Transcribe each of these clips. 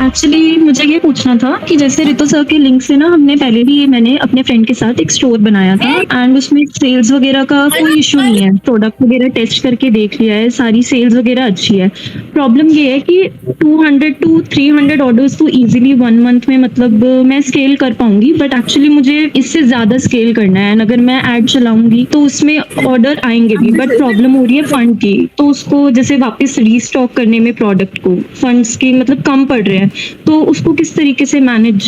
Actually मुझे ये पूछना था कि जैसे रितु सर के लिंक से ना हमने पहले भी मैंने अपने फ्रेंड के साथ एक स्टोर बनाया था एंड उसमें सेल्स वगैरह का कोई इशू नहीं है। प्रोडक्ट वगैरह टेस्ट करके देख लिया है, सारी सेल्स वगैरह अच्छी है। प्रॉब्लम ये है कि 200 to 300 ऑर्डर्स तो इजीली 1 मंथ में मतलब मैं स्केल कर पाऊंगी, बट एक्चुअली मुझे इससे ज्यादा स्केल करना है। अगर मैं ऐड चलाऊंगी तो उसमें ऑर्डर आएंगे भी, बट प्रॉब्लम हो रही है फंड की। तो उसको जैसे वापस रीस्टॉक करने में प्रोडक्ट को फंड्स की मतलब कम पड़ रहे हैं, तो उसको किस तरीके से मैनेज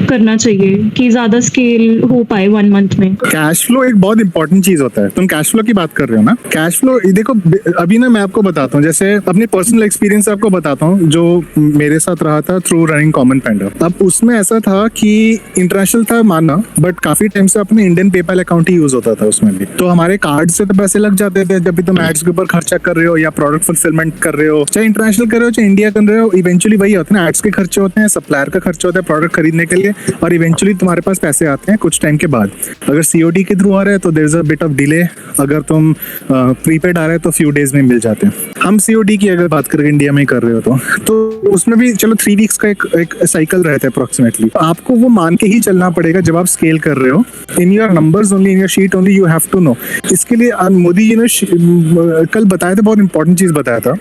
करना चाहिए कि ज्यादा स्केल हो पाए 1 मंथ में। कैश फ्लो एक बहुत इंपॉर्टेंट चीज होता है। तुम कैश फ्लो की बात कर रहे हो ना, कैश फ्लो देखो अभी ना मैं आपको बताता हूँ, जैसे अपनी पर्सनल एक्सपीरियंस आपको बताता हूँ जो मेरे साथ रहा था थ्रू रनिंग कॉमन पेंडर। अब उसमें ऐसा था कि इंटरनेशनल था माना, बट काफी टाइम से अपने इंडियन पेपैल अकाउंट ही यूज होता था उसमें भी। तो हमारे कार्ड से तो पैसे लग जाते थे जब भी तुम एड्स के ऊपर खर्चा कर रहे हो या प्रोडक्ट फुलफिलमेंट कर रहे हो, चाहे इंटरनेशनल कर रहे हो चाहे इंडिया कर रहे हो, इवेंचुअली वही होता है ना, एड्स के खर्चे होते हैं, सप्लायर का खर्चा होता है प्रोडक्ट खरीदने के लिए, और इवेंचुअली तुम्हारे पास पैसे आते हैं कुछ टाइम के बाद। अगर सीओडी के थ्रू आ रहे हैं तो there is a bit of delay, अगर तुम प्रीपेड आ रहे हैं तो फ्यू डेज में मिल जाते हैं। हम सीओडी की अगर बात करें इंडिया में कर रहे हो तो उसमें भी चलो 3 वीक्स का एक साइकिल रहता है अप्रोक्सीमेटली। आपको वो मान के ही चलना पड़ेगा जब आप स्केल कर रहे हो। In your numbers only, in your sheet only, you have to know. इसके लिए मोदी जी ने कल बताया था, बहुत इंपॉर्टेंट चीज बताया था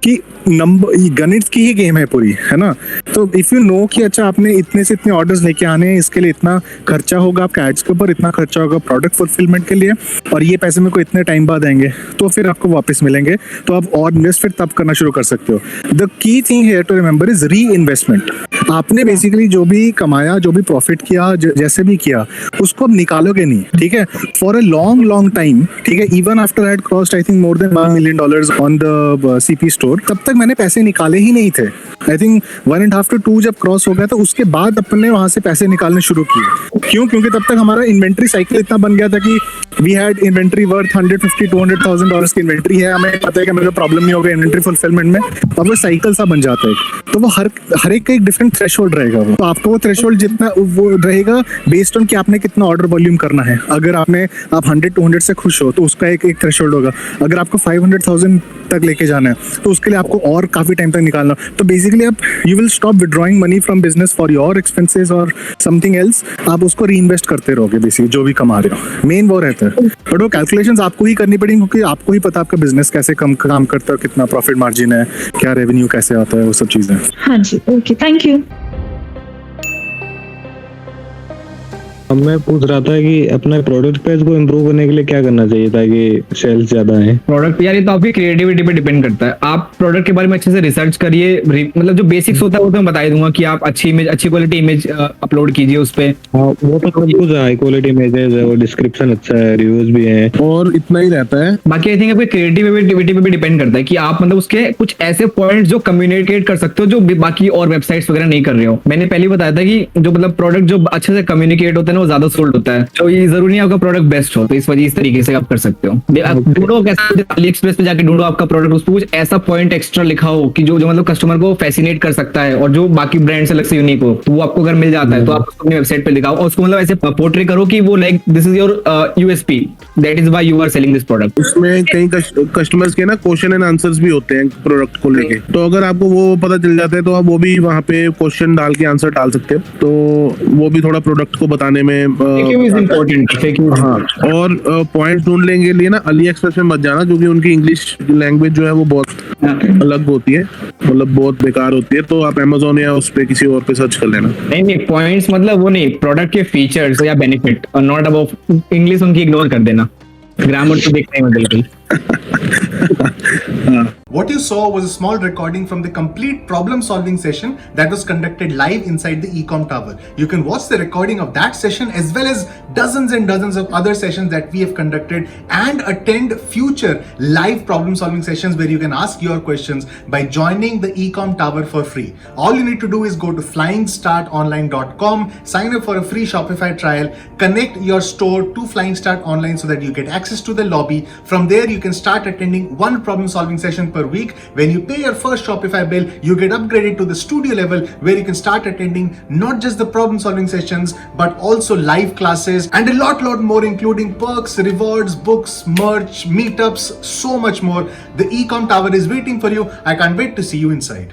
कि नंबर गणित की ही गेम है पूरी, है ना। तो इफ यू नो कि अच्छा आपने इतने से इतने ऑर्डर्स लेके आने हैं, इसके लिए इतना खर्चा होगा आपके एड्स के ऊपर, इतना खर्चा होगा प्रोडक्ट फुलफिलमेंट के लिए, और ये पैसे मेरे को इतने टाइम बाद आएंगे, तो फिर आपको वापस मिलेंगे, तो आप और इन्वेस्ट फिर तब करना शुरू कर सकते हो। The key thing here to remember is reinvestment. आपने बेसिकली जो भी कमाया, जो भी प्रॉफिट किया, जैसे भी किया, उसको अब निकालोगे नहीं, ठीक है, for a long long time, ठीक है। Even after I had crossed I think more than $1 million on the CP store, तब तक मैंने पैसे निकाले ही नहीं थे। आई थिंक 1.5 to 2 जब क्रॉस हो गया तो उसके बाद अपने वहां से पैसे निकालने शुरू किए। क्यों? क्योंकि तब तक हमारा इन्वेंट्री साइकिल इतना बन गया था कि वी हैड इन्वेंट्री वर्थ $150,000-200,000 की इन्वेंट्री है, हमें पता है कि मेरे को प्रॉब्लम नहीं होगा इन्वेंट्री फुलफिलमेंट में। अब वो साइकिल सा बन जाता है, तो वो हर एक का एक डिफरेंट थ्रेशोल्ड रहेगा। वो तो आपका वो थ्रेशोल्ड जितना वो रहेगा बेस्ड ऑन कि आपने कितना ऑर्डर वॉल्यूम करना है। अगर आप 100-200 से खुश हो तो उसका एक थ्रेशोल्ड होगा। अगर आपको 500,000 तक लेके जाना है तो उसके लिए आपको और काफी टाइम तक निकालना। तो बेसिकली आप you will stop withdrawing money from business for your expenses और समथिंग एल्स। आप उसको री इन्वेस्ट करते रहोगे बेसिकली जो भी कमा रहे हो। मेन वो रहता है, बट वो कैलकुलेशंस आपको ही करनी पड़ेगी क्योंकि आपको ही पता आपका बिजनेस कैसे काम करता है, कितना प्रॉफिट मार्जिन है, क्या रेवेन्यू कैसे आता है, वो सब चीजें। हाँ जी, ओके, थैंक यू। अब मैं पूछ रहा था कि अपने प्रोडक्ट पेज को इम्प्रूव करने के लिए क्या करना चाहिए ताकि सेल्स ज्यादा आए। प्रोडक्ट यार ये तो आपकी क्रिएटिविटी पे डिपेंड करता है। आप प्रोडक्ट के बारे में अच्छे से रिसर्च करिए, मतलब जो बेसिक्स होता है वो तो मैं बता ही दूंगा कि आप अच्छी इमेज, अच्छी क्वालिटी इमेज अपलोड कीजिए उस पे। हाँ, वो तो सब कुछ हाई क्वालिटी इमेजेस है, वो डिस्क्रिप्शन अच्छा है, रिव्यूज भी हैं, और इतना ही रहता है। बाकी आई थिंक आपकी क्रिएटिविटी पे भी डिपेंड करता है कि आप मतलब उसके कुछ ऐसे पॉइंट्स जो कम्युनिकेट कर सकते हो जो बाकी और वेबसाइट्स वगैरह नहीं कर रहे हो। मैंने पहले बताया था कि जो मतलब प्रोडक्ट जो अच्छे से कम्युनिकेट होता है वो ज्यादा सोल्ड होता है। तो ये जरूरी नहीं आपका प्रोडक्ट बेस्ट हो, तो इस वजह इस तरीके से आप कर सकते हो। ढूंढो कैसे, अली एक्सप्रेस पे जाके ढूंढो आपका प्रोडक्ट, उस पर कुछ ऐसा पॉइंट एक्स्ट्रा लिखा हो कि जो मतलब कस्टमर को फैसिनेट कर सकता है और जो बाकी ब्रांड से अलग से यूनिक हो। तो वो आपको अगर मिल जाता है तो आप उसको अपनी वेबसाइट पे दिखाओ और उसको मतलब ऐसे पोर्ट्रे करो कि वो like this is your USP, that is why you are selling this product. उसमें कई कस्टमर्स के ना क्वेश्चन एंड आंसर्स भी होते हैं प्रोडक्ट को लेके, तो अगर आपको वो पता चल जाता है तो आप वो भी वहाँ पे क्वेश्चन डाल के आंसर डाल सकते हो। तो वो भी थोड़ा प्रोडक्ट को बताने में हाँ। और पॉइंट ढूंढने के लिए ना अली एक्सप्रेस में मत जाना, क्योंकि उनकी इंग्लिश लैंग्वेज जो है वो बहुत अलग होती है, मतलब बहुत बेकार होती है। तो आप अमेज़न या उस पे किसी और पे सर्च कर लेना। नहीं पॉइंट्स मतलब वो नहीं, प्रोडक्ट के फीचर्स या बेनिफिट, और नॉट अबाउट इंग्लिश उनकी इग्नोर कर देना, ग्रामर तो देखना ही मत बिल्कुल। What you saw was a small recording from the complete problem solving session that was conducted live inside the Ecom Tower. You can watch the recording of that session as well as dozens and dozens of other sessions that we have conducted and attend future live problem solving sessions where you can ask your questions by joining the Ecom Tower for free. All you need to do is go to flying-start-online.com, sign up for a free Shopify trial, connect your store to Flying Start Online so that you get access to the lobby. From there you can start attending one problem solving session per week. When you pay your first Shopify bill, you get upgraded to the studio level where you can start attending not just the problem solving sessions but also live classes and a lot more, including perks, rewards, books, merch, meetups, so much more. The Ecom Tower is waiting for you. I can't wait to see you inside.